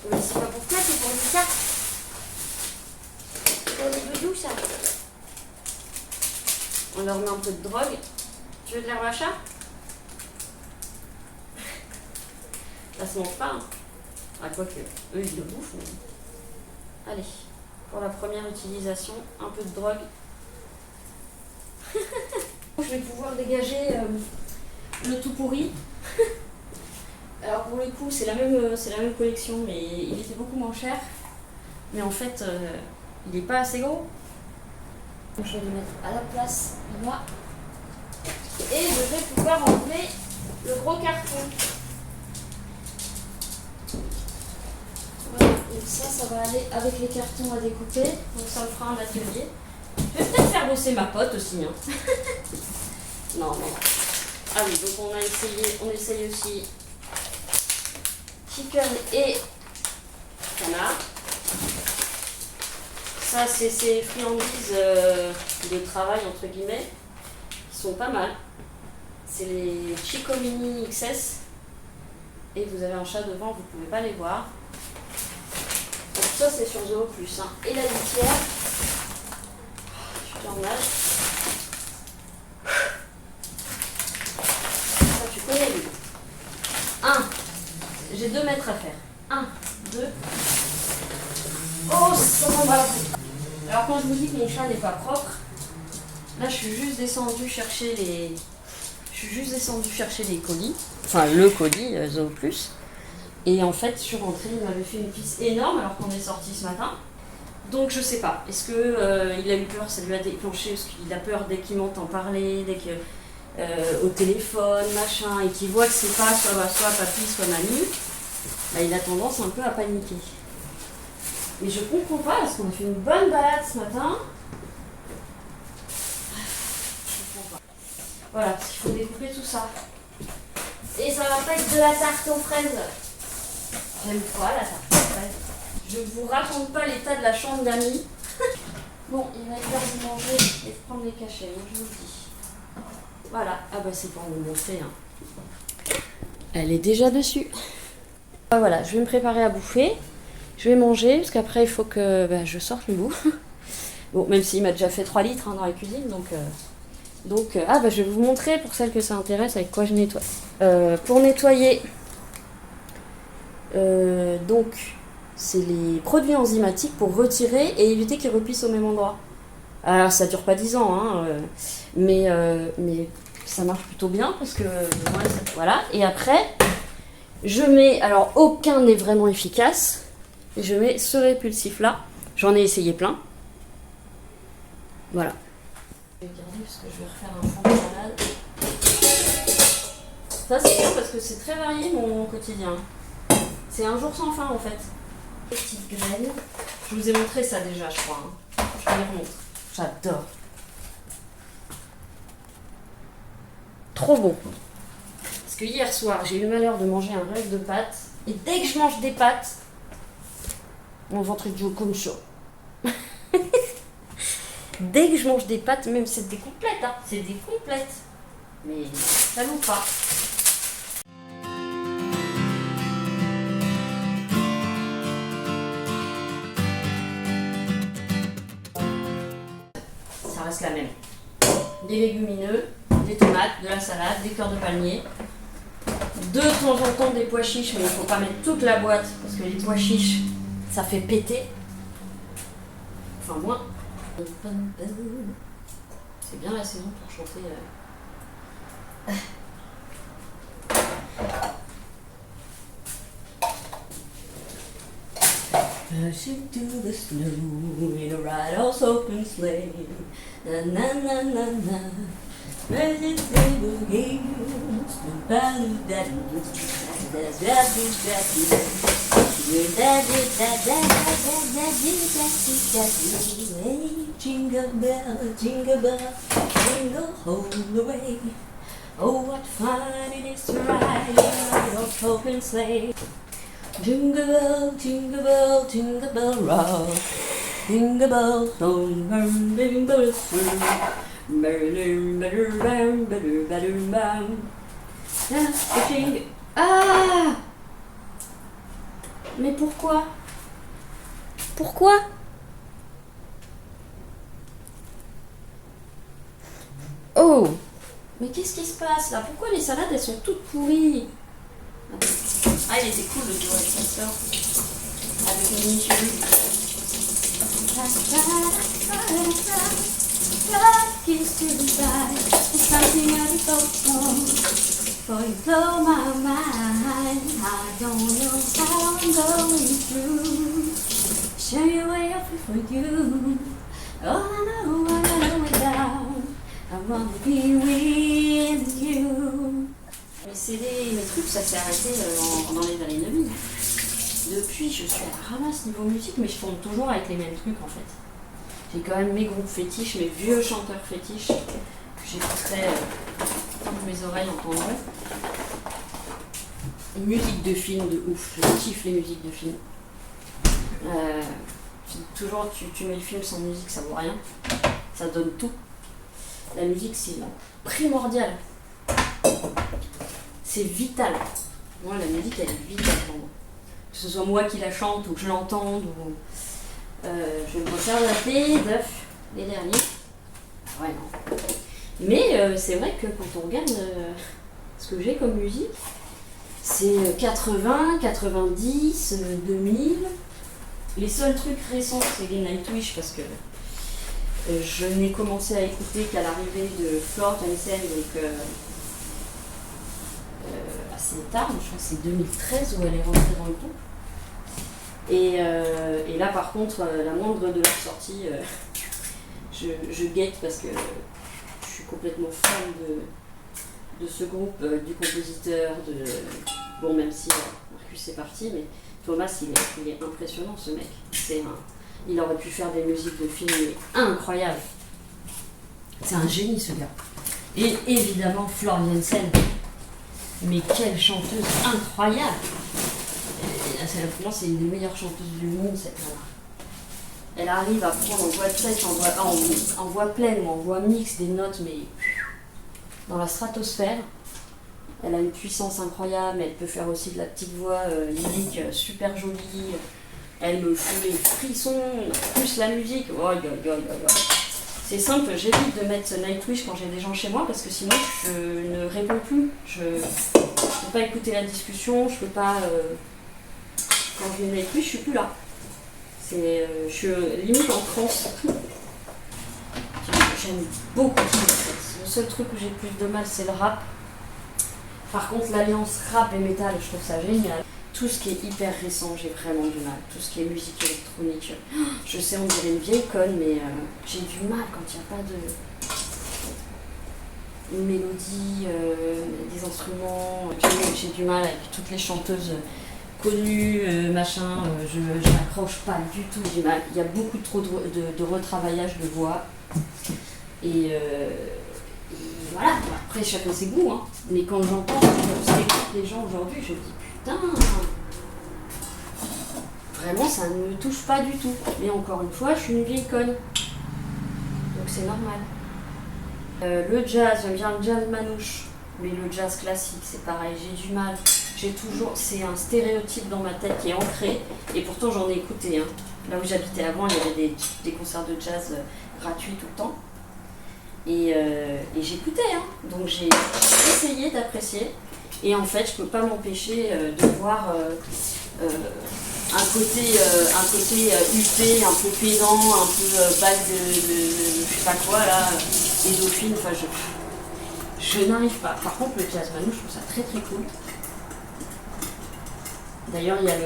Mais c'est pas pour toi, c'est pour Lisa. C'est pour les doudous, ça. On leur met un peu de drogue. Tu veux de l'herbe à chat? Ça se mange pas, hein. Ah, quoique, eux ils le bouffent. Mais... Allez, pour la première utilisation, un peu de drogue. Je vais pouvoir dégager le tout pourri. Alors pour le coup, c'est la même collection, mais il était beaucoup moins cher. Mais en fait, il n'est pas assez gros. Donc je vais le mettre à la place là. Et je vais pouvoir enlever le gros carton. Voilà, et ça va aller avec les cartons à découper. Donc ça me fera un atelier. Je vais peut-être faire bosser ma pote aussi. Hein. Non. Ah oui, donc on essaye aussi chicken et canard. Ça, c'est ces friandises de travail, entre guillemets, qui sont pas mal. C'est les Chico Mini XS. Et vous avez un chat devant, vous ne pouvez pas les voir. Donc ça, c'est sur Zoo Plus. Hein. Et la litière, je suis en âge. Ça, tu connais, lui. J'ai 2 mètres à faire. 1, 2. Oh, ça m'en va la foutre. Alors quand je vous dis que mon chat n'est pas propre, là je suis juste descendue chercher les... colis. Enfin le colis, Zoo Plus. Et en fait, je suis rentrée, il m'avait fait une pisse énorme alors qu'on est sorti ce matin. Donc je sais pas, est-ce que il a eu peur, ça lui a déclenché, parce qu'il a peur dès qu'il m'entend parler, dès que... au téléphone, machin, et qu'il voit que c'est pas soit papy, soit mamie, bah, il a tendance un peu à paniquer. Mais je comprends pas, parce qu'on a fait une bonne balade ce matin. Je comprends pas. Voilà, parce qu'il faut découper tout ça. Et ça va pas être de la tarte aux fraises. J'aime pas la tarte aux fraises. Je vous raconte pas l'état de la chambre d'amis. Bon, il va être l'heure de manger et de prendre les cachets, hein, je vous le dis. Voilà, ah bah c'est pour vous montrer. Hein. Elle est déjà dessus. Ah, voilà, je vais me préparer à bouffer. Je vais manger, parce qu'après il faut que je sorte le bouffe. Bon, même s'il m'a déjà fait 3 litres dans la cuisine, donc je vais vous montrer pour celles que ça intéresse avec quoi je nettoie. Pour nettoyer, donc c'est les produits enzymatiques pour retirer et éviter qu'ils replissent au même endroit. Alors ça dure pas 10 ans, hein, mais ça marche plutôt bien parce que voilà. Et après, je mets, alors aucun n'est vraiment efficace. Je mets ce répulsif là. J'en ai essayé plein. Voilà. Je vais garder parce que je vais refaire un fond de salade. Ça c'est bien parce que c'est très varié mon quotidien. C'est un jour sans fin en fait. Petites graines. Je vous ai montré ça déjà je crois. Hein. Je vous les remontre. J'adore. Trop bon. Parce que hier soir j'ai eu le malheur de manger un rêve de pâtes. Et dès que je mange des pâtes, mon ventre est comme ça. Dès que je mange des pâtes, même c'est des complètes, hein, c'est des complètes. mais ça loupe pas. Ça reste la même. Des légumineux, des tomates, de la salade, des cœurs de palmier. De temps en temps des pois chiches, mais il ne faut pas mettre toute la boîte parce que les pois chiches, ça fait péter. Enfin, moi. C'est bien la saison pour chanter. Dashing to the snow in a ride horse open sleigh. Na na na na na. Magic table games. Jingle bell, jingle bell, jingle all the way. Oh, what fun it is to ride in a ride horse open sleigh. Jingle bell, jingle bell, jingle bell rock. Jingle bell, song, jingle bell swing. Ah! Mais pourquoi? Pourquoi? Oh! Mais qu'est-ce qui se passe là? Pourquoi les salades elles sont toutes pourries? Ah, il était cool le duo avec sa sœur. Avec une mini-chemise. Love used to be right. It's something I don't know. For you blow my mind. I don't know how I'm going through. Show you way up for you. All I know it down. I wanna be with you. Mes trucs, ça s'est arrêté dans les années 2000. Depuis, je suis à la ramasse niveau musique, mais je tourne toujours avec les mêmes trucs en fait. J'ai quand même mes groupes fétiches, mes vieux chanteurs fétiches, que j'écouterai tant que mes oreilles entendront. Musique de film de ouf, je kiffe les musiques de film. Toujours, tu mets le film sans musique, ça vaut rien. Ça donne tout. La musique, c'est primordial. C'est vital. Moi, la musique, elle est vitale pour moi. Que ce soit moi qui la chante ou que je l'entende. Ou... je me resserre la thé, d'œufs, les derniers. Ouais, non. Mais c'est vrai que quand on regarde ce que j'ai comme musique, c'est 80, 90, 2000. Les seuls trucs récents, c'est les Nightwish parce que je n'ai commencé à écouter qu'à l'arrivée de Floor Jansen, donc assez tard, je crois que c'est 2013 où elle est rentrée dans le groupe. Et là par contre, la moindre de leur sortie, je guette parce que je suis complètement fan de ce groupe, du compositeur, bon même si Marcus est parti, mais Thomas il est impressionnant ce mec. Il aurait pu faire des musiques de films incroyables. C'est un génie ce gars. Et évidemment Floor Jansen. Mais quelle chanteuse incroyable! Pour moi, c'est une des meilleures chanteuses du monde, cette nana. Elle arrive à prendre en voix sèche, en voix pleine ou en voix mixte des notes, mais dans la stratosphère. Elle a une puissance incroyable, elle peut faire aussi de la petite voix lyrique super jolie. Elle me fout les frissons, plus la musique. Oh, c'est simple, j'évite de mettre Nightwish quand j'ai des gens chez moi parce que sinon je ne réponds plus. Je ne peux pas écouter la discussion, je peux pas. Quand je mets Nightwish, je suis plus là. Je suis limite en transe. J'aime beaucoup ça. Le seul truc où j'ai le plus de mal, c'est le rap. Par contre, l'alliance rap et métal, je trouve ça génial. Tout ce qui est hyper récent, j'ai vraiment du mal. Tout ce qui est musique électronique. Je sais, on dirait une vieille conne, mais j'ai du mal quand il n'y a pas une mélodie, des instruments. J'ai du mal avec toutes les chanteuses connues, machin. Je n'accroche pas du tout. J'ai mal. Il y a beaucoup trop de retravaillage de voix. Et voilà. Après, chacun ses goûts. Hein. Mais quand j'entends ce qu'écoutent les gens aujourd'hui, je me dis putain. Vraiment, ça ne me touche pas du tout. Mais encore une fois, je suis une vieille conne. Donc c'est normal. Le jazz, j'aime bien le jazz manouche, mais le jazz classique, c'est pareil, j'ai du mal. C'est un stéréotype dans ma tête qui est ancré, et pourtant j'en ai écouté. Hein. Là où j'habitais avant, il y avait des concerts de jazz gratuits tout le temps. Et j'écoutais, hein. Donc j'ai essayé d'apprécier. Et en fait, je peux pas m'empêcher de voir un côté huppé, un peu pédant, un peu bague de je sais pas quoi là, pédophile. Enfin, je n'arrive pas. Par contre, le jazz manouche, je trouve ça très très cool. D'ailleurs, il y a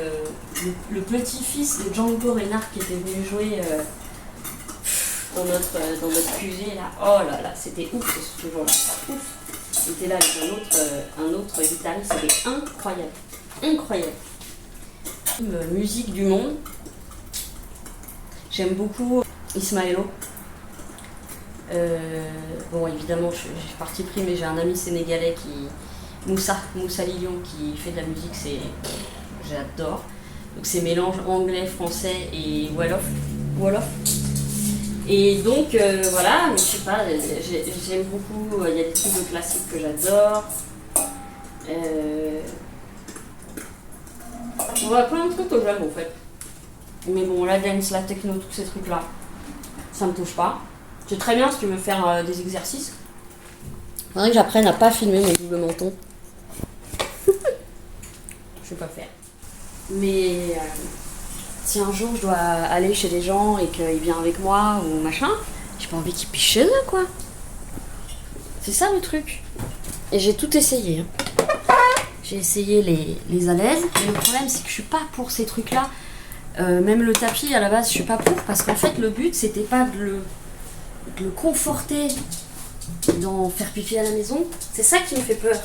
le petit-fils de Django Reinhardt qui était venu jouer dans notre QG là. Oh là là, c'était ouf ce jour-là. Ouf. Il était là avec un autre guitariste, c'était incroyable. Incroyable. Musique du monde. J'aime beaucoup Ismaëlo. Bon, évidemment, j'ai parti pris, mais j'ai un ami sénégalais Moussa Lilion, qui fait de la musique, j'adore. Donc c'est mélange anglais, français et wolof. Et donc voilà, mais je sais pas, j'aime beaucoup, il y a des trucs de classique que j'adore. Voilà, plein de trucs que j'aime en fait. Mais bon, la dance, la techno, tous ces trucs-là, ça me touche pas. C'est très bien si tu veux faire des exercices. Faudrait que j'apprenne à pas filmer mes doubles mentons. Je sais pas faire. Mais si un jour je dois aller chez des gens et qu'il vient avec moi ou machin, j'ai pas envie qu'il piche chez eux, quoi. C'est ça le truc. Et j'ai tout essayé. Hein. J'ai essayé les à l'aise. Mais le problème, c'est que je suis pas pour ces trucs-là. Même le tapis, à la base, je suis pas pour. Parce qu'en fait, le but, c'était pas de le conforter dans faire pipi à la maison. C'est ça qui me fait peur.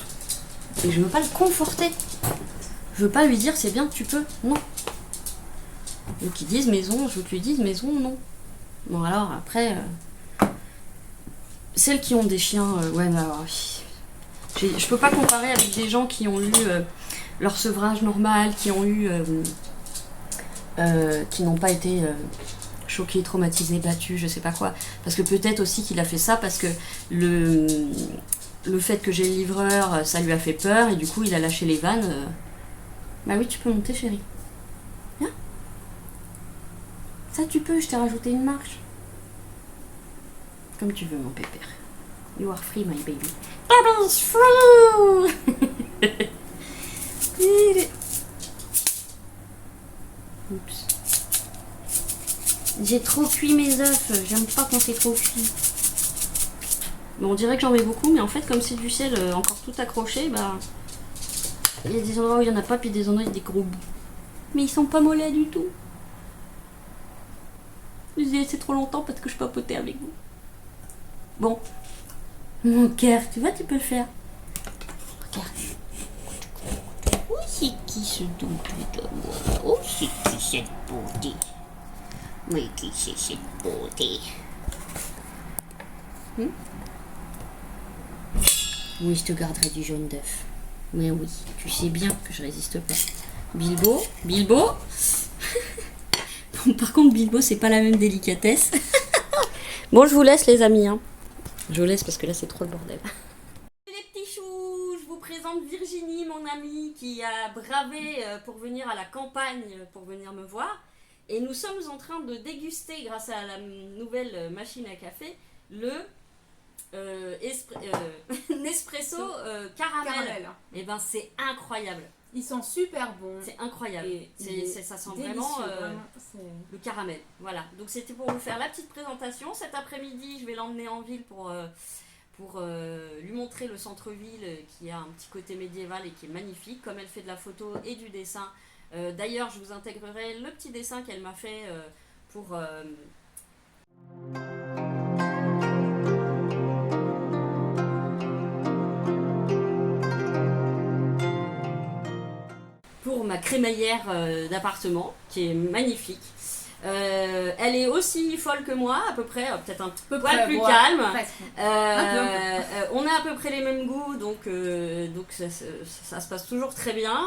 Et je veux pas le conforter. Je veux pas lui dire c'est bien, tu peux. Non. Je veux qu'il dise maison, je veux que lui dise maison, non. Bon alors après, celles qui ont des chiens, ouais, mais alors, je peux pas comparer avec des gens qui ont eu leur sevrage normal, qui n'ont pas été choqués, traumatisés, battus, je sais pas quoi. Parce que peut-être aussi qu'il a fait ça parce que le fait que j'ai le livreur, ça lui a fait peur et du coup il a lâché les vannes. Bah oui, tu peux monter, chérie. Viens. Ça, tu peux, je t'ai rajouté une marche. Comme tu veux, mon pépère. You are free, my baby. Baby is free. Oups. J'ai trop cuit mes œufs. J'aime pas quand c'est trop cuit. Bon, on dirait que j'en mets beaucoup, mais en fait, comme c'est du sel encore tout accroché, bah... Il y a des endroits où il n'y en a pas, puis des endroits où il y a des gros bouts. Mais ils sont pas mollets du tout. Je les ai laissés trop longtemps parce que je papotais avec vous. Bon. Mon cœur, tu vois, tu peux le faire. Regarde. Où c'est qui ce doudou d'amour? Où c'est qui cette beauté? Mais qui c'est cette beauté? Oui, je te garderai du jaune d'œuf. Mais oui, tu sais bien que je résiste pas. Bilbo. Bon, par contre, Bilbo, c'est pas la même délicatesse. Bon, je vous laisse, les amis. Hein. Je vous laisse parce que là, c'est trop le bordel. Les petits choux, je vous présente Virginie, mon amie, qui a bravé pour venir à la campagne, pour venir me voir. Et nous sommes en train de déguster, grâce à la nouvelle machine à café, le... Nespresso caramel. Et ben c'est incroyable. Ils sont super bons. C'est incroyable. Ça sent vraiment le caramel. Voilà. Donc c'était pour vous faire la petite présentation. Cet après-midi, je vais l'emmener en ville pour lui montrer le centre-ville qui a un petit côté médiéval et qui est magnifique. Comme elle fait de la photo et du dessin. D'ailleurs, je vous intégrerai le petit dessin qu'elle m'a fait pour ma crémaillère d'appartement qui est magnifique. Elle est aussi folle que moi, à peu près, peut-être un peu plus ouais, calme. Un On a à peu près les mêmes goûts, donc ça se passe toujours très bien.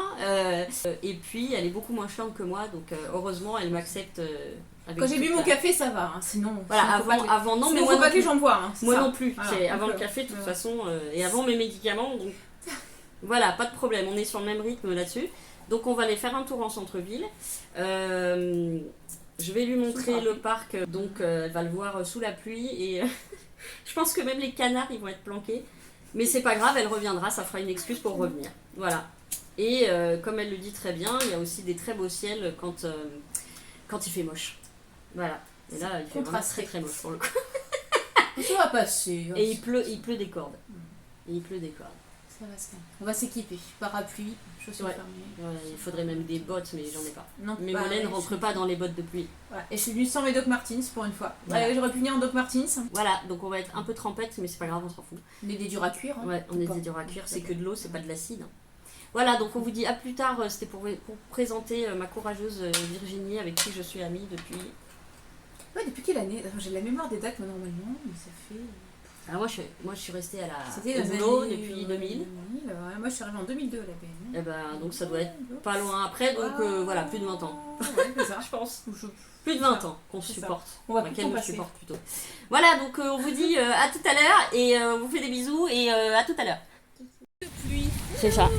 Et puis, elle est beaucoup moins chiante que moi, donc heureusement, elle m'accepte. Quand j'ai bu mon café, ça va. Hein. Sinon, voilà, avant non, mais moi pas que j'en bois. Hein, moi ça. non plus. Voilà. C'est avant le café, de toute façon, et avant mes médicaments. Donc voilà, pas de problème. On est sur le même rythme là-dessus. Donc on va aller faire un tour en centre-ville. Je vais lui montrer le parc, donc elle va le voir sous la pluie et je pense que même les canards ils vont être planqués. Mais c'est pas grave, elle reviendra, ça fera une excuse pour revenir. Voilà. Et comme elle le dit très bien, il y a aussi des très beaux ciels quand il fait moche. Voilà. Et là, il fait vraiment très très moche pour le coup. Ça va passer. Et il pleut des cordes. Et il pleut des cordes. Ça va se faire. On va s'équiper. Parapluie, chaussures fermées. Voilà, il faudrait même des bottes, mais j'en ai pas. Non, mes mollets ne rentrent pas dans les bottes de pluie. Voilà. Et je suis venue sans mes Doc Martens pour une fois. Voilà. J'aurais pu venir en Doc Martens. Voilà, donc on va être un peu trempette, mais c'est pas grave, on s'en fout. On est des durs à cuire. Hein. Ouais, on est des durs à cuire, c'est que de l'eau, c'est pas de l'acide. Voilà, donc on vous dit à plus tard, c'était pour présenter ma courageuse Virginie avec qui je suis amie depuis... Ouais, depuis quelle année? J'ai la mémoire des dates, moi, normalement, mais ça fait... Alors moi je suis restée C'était au boulot depuis 2000. Ouais, moi je suis arrivée en 2002 à la BN. Et ben, donc ça doit être pas loin après, donc voilà, plus de 20 ans. Ouais, c'est ça. Je pense. Plus de 20 ans qu'on se supporte. On va qu'elle nous supporte plutôt. Voilà, donc on vous dit à tout à l'heure et on vous fait des bisous et à tout à l'heure. C'est ça.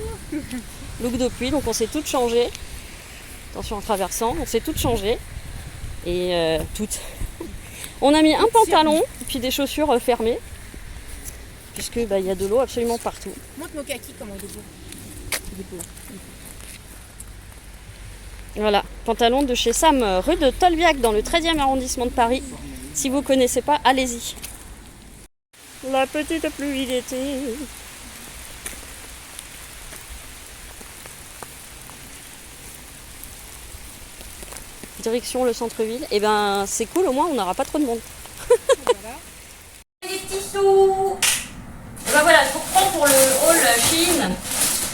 Look de pluie, donc on s'est toutes changées. Attention en traversant, on s'est toutes changées. Et toutes. On a mis un pantalon et puis des chaussures fermées. Puisque il y a de l'eau absolument partout. Montre nos kakis comment il est beau. Voilà, pantalon de chez Sam, rue de Tolbiac, dans le 13e arrondissement de Paris. Si vous ne connaissez pas, allez-y. La petite pluie d'été. Direction le centre-ville. Et ben c'est cool, au moins on n'aura pas trop de monde. Voilà. Les petits sous. Et ben voilà, je vous reprends pour le haul Shein.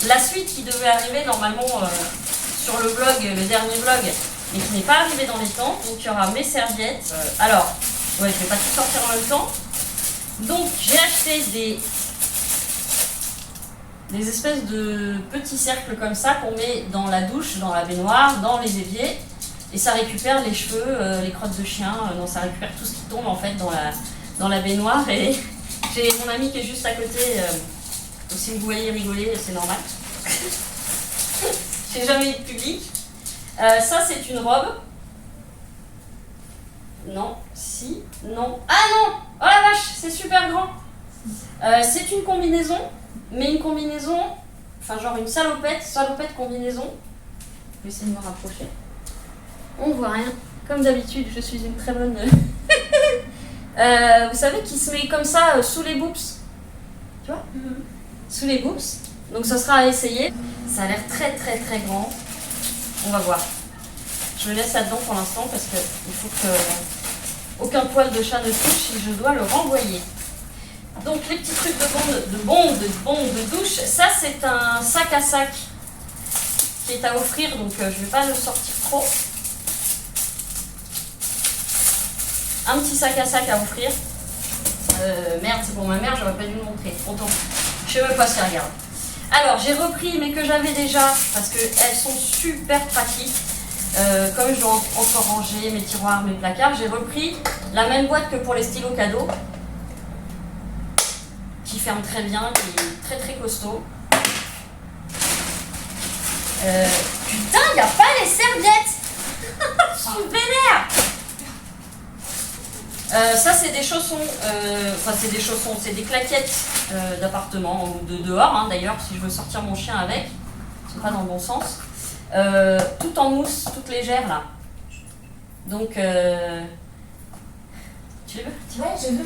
La suite qui devait arriver normalement sur le blog, le dernier blog, mais qui n'est pas arrivé dans les temps. Donc il y aura mes serviettes. Alors, ouais, je vais pas tout sortir en même temps. Donc j'ai acheté des espèces de petits cercles comme ça qu'on met dans la douche, dans la baignoire, dans les éviers. Et ça récupère les cheveux, les crottes de chien, non, ça récupère tout ce qui tombe en fait dans la baignoire. Et j'ai mon ami qui est juste à côté, si vous voyez rigoler, c'est normal. J'ai jamais eu de public. Ça c'est une robe. Non, si, non. Ah non! Oh la vache, c'est super grand! C'est une combinaison, mais une combinaison, enfin genre une salopette combinaison. Je vais essayer de me rapprocher. On ne voit rien. Comme d'habitude, je suis une très bonne... vous savez, qui se met comme ça sous les boobs. Tu vois? Sous les boobs. Donc ça sera à essayer. Ça a l'air très très très grand. On va voir. Je le laisse là-dedans pour l'instant parce qu'il faut que aucun poil de chat ne touche et je dois le renvoyer. Donc les petits trucs de bombe de douche. Ça c'est un sac à sac qui est à offrir. Donc je ne vais pas le sortir trop. Un petit sac à sac à offrir. Merde, c'est pour ma mère, j'aurais pas dû le montrer. Autant. Je sais même pas si elle regarde. Alors, j'ai repris, mais que j'avais déjà, parce qu'elles sont super pratiques. Comme je dois encore ranger mes tiroirs, mes placards, j'ai repris la même boîte que pour les stylos cadeaux. Qui ferme très bien, qui est très très costaud. Putain, il n'y a pas les serviettes. Je suis vénère. Ça c'est des chaussons, c'est des claquettes d'appartement ou de dehors hein, d'ailleurs si je veux sortir mon chien avec, c'est pas dans le bon sens. Tout en mousse, toute légère là. Donc tu veux? Ouais, je veux.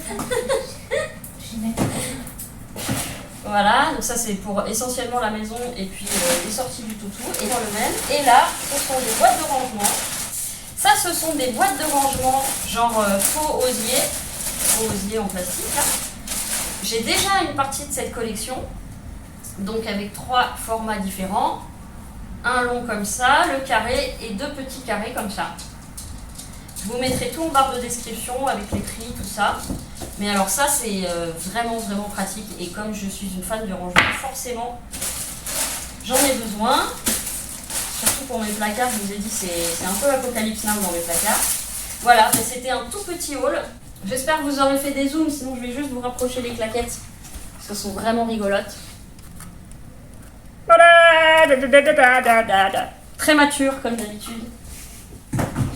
Voilà, donc ça c'est pour essentiellement la maison et puis les sorties du toutou et dans le même. Et là, ce sont des boîtes de rangement. Ça, ce sont des boîtes de rangement genre faux osier en plastique. Là. J'ai déjà une partie de cette collection, donc avec 3 formats différents. Un long comme ça, le carré et 2 petits carrés comme ça. Je vous mettrai tout en barre de description avec les prix, tout ça. Mais alors ça, c'est vraiment, vraiment pratique. Et comme je suis une fan du rangement, forcément, j'en ai besoin. Surtout pour mes placards, je vous ai dit, c'est un peu apocalypse now dans mes placards. Voilà, c'était un tout petit haul. J'espère que vous aurez fait des zooms, sinon je vais juste vous rapprocher les claquettes. Parce qu'elles sont vraiment rigolotes. Très mature, comme d'habitude.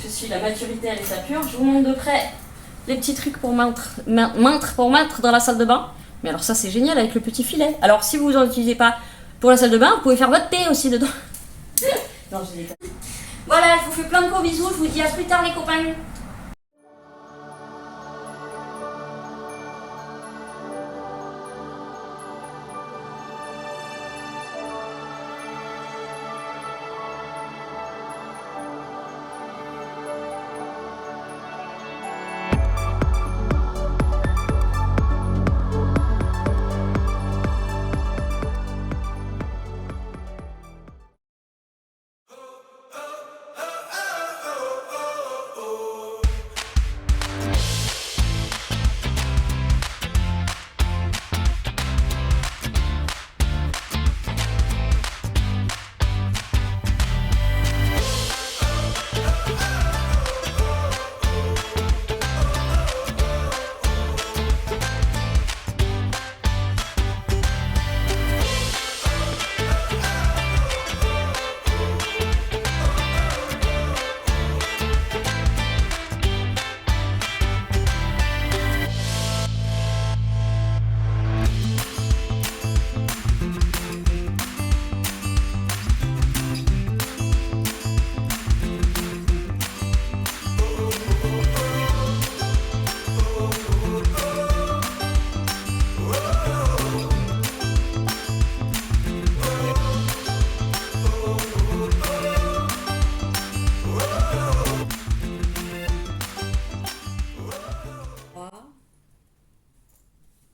Je suis la maturité à l'état pur. Je vous montre de près les petits trucs pour mettre dans la salle de bain. Mais alors ça, c'est génial avec le petit filet. Alors si vous n'en utilisez pas pour la salle de bain, vous pouvez faire votre thé aussi dedans. Non, je l'ai pas. Voilà, je vous fais plein de gros bisous. Je vous dis à plus tard les copains.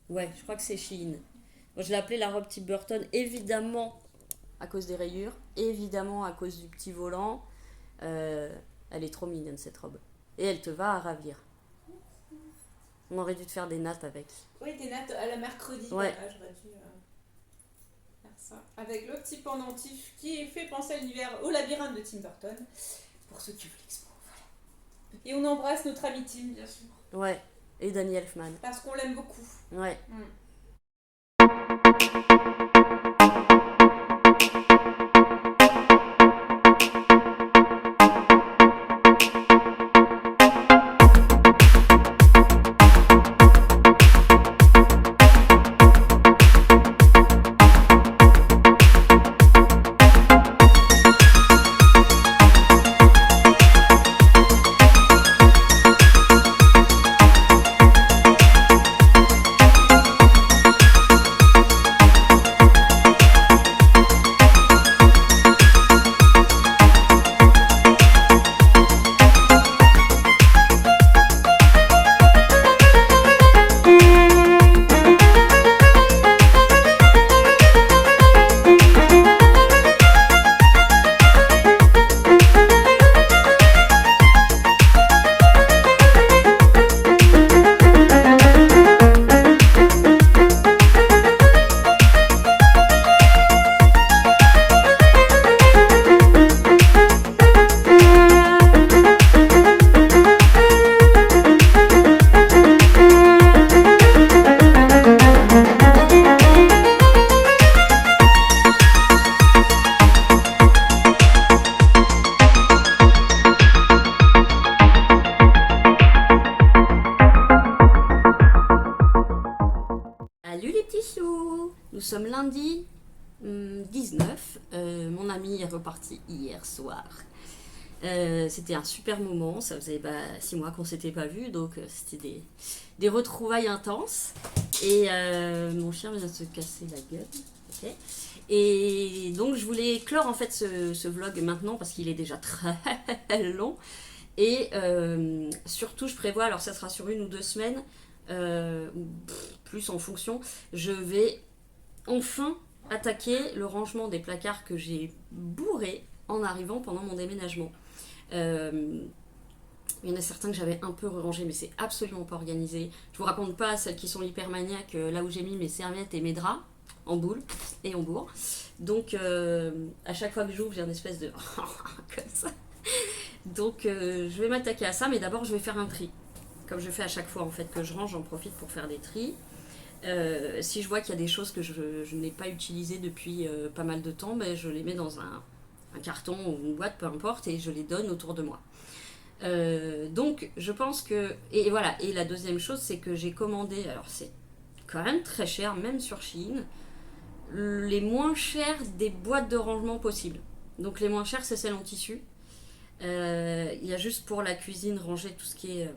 Ouais, je crois que c'est Shein. Moi, je l'ai appelée la robe Tim Burton, évidemment à cause des rayures, évidemment à cause du petit volant. Elle est trop mignonne cette robe. Et elle te va à ravir. On aurait dû te faire des nattes avec. Oui, des nattes à la mercredi. Ouais. Voilà, j'aurais dû faire ça. Avec le petit pendentif qui fait penser à l'univers, au labyrinthe de Tim Burton. Pour ceux qui veulent l'expo. Voilà. Et on embrasse notre ami Tim, bien sûr. Ouais, et Danny Elfman. Parce qu'on l'aime beaucoup. Ouais. Salut les petits choux. Nous sommes lundi 19. Mon ami est reparti hier soir. C'était un super moment. Ça faisait 6 mois qu'on s'était pas vus, donc c'était des retrouvailles intenses. Et mon chien vient de se casser la gueule. Okay. Et donc je voulais clore en fait ce vlog maintenant parce qu'il est déjà très long. Et surtout je prévois, alors ça sera sur 1 ou 2 semaines, plus en fonction, je vais enfin attaquer le rangement des placards que j'ai bourrés en arrivant pendant mon déménagement. Il y en a certains que j'avais un peu rangés, mais c'est absolument pas organisé. Je vous raconte pas celles qui sont hyper maniaques, là où j'ai mis mes serviettes et mes draps, en boule et en bourre. Donc, à chaque fois que j'ouvre, j'ai une espèce de... comme ça. Donc, je vais m'attaquer à ça, mais d'abord, je vais faire un tri. Comme je fais à chaque fois, en fait, que je range, j'en profite pour faire des tris. Si je vois qu'il y a des choses que je n'ai pas utilisées depuis pas mal de temps, ben, je les mets dans un carton ou une boîte, peu importe, et je les donne autour de moi. Donc je pense que... Et voilà, et la deuxième chose, c'est que j'ai commandé, alors c'est quand même très cher, même sur Shein, les moins chères des boîtes de rangement possibles. Donc les moins chères, c'est celles en tissu. Il y a juste pour la cuisine, ranger tout ce qui est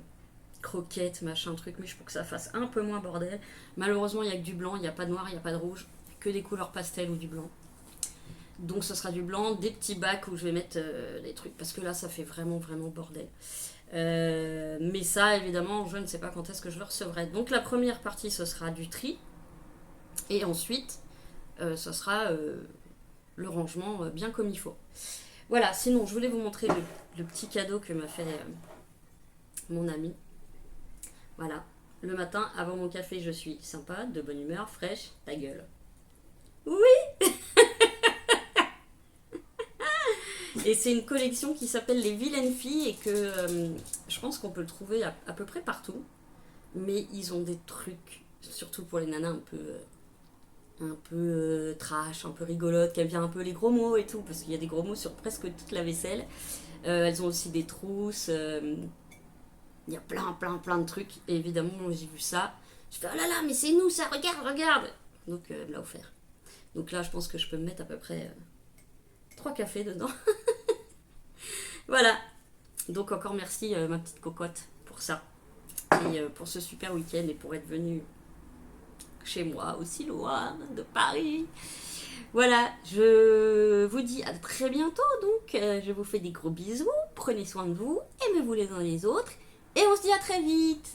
croquettes, machin, truc, mais pour que ça fasse un peu moins bordel. Malheureusement, il n'y a que du blanc, il n'y a pas de noir, il n'y a pas de rouge, que des couleurs pastel ou du blanc. Donc ce sera du blanc, des petits bacs où je vais mettre les trucs, parce que là ça fait vraiment bordel. Mais ça évidemment je ne sais pas quand est-ce que je le recevrai. Donc la première partie ce sera du tri, et ensuite ce sera le rangement bien comme il faut. Voilà, sinon je voulais vous montrer le petit cadeau que m'a fait mon ami. Voilà, le matin avant mon café je suis sympa, de bonne humeur, fraîche, ta gueule. Oui. Et c'est une collection qui s'appelle Les Vilaines Filles et que je pense qu'on peut le trouver à peu près partout. Mais ils ont des trucs, surtout pour les nanas un peu trash, un peu rigolotes, qui aiment bien un peu les gros mots et tout, parce qu'il y a des gros mots sur presque toute la vaisselle. Elles ont aussi des trousses, il y a plein de trucs. Et évidemment, j'ai vu ça, je fais oh là là, mais c'est nous ça, regarde. Donc elle me l'a offert. Donc là, je pense que je peux me mettre à peu près 3 cafés dedans. Voilà. Donc encore merci ma petite cocotte pour ça. Et pour ce super week-end et pour être venue chez moi, aussi loin de Paris. Voilà, je vous dis à très bientôt. Donc je vous fais des gros bisous. Prenez soin de vous, aimez-vous les uns les autres. Et on se dit à très vite.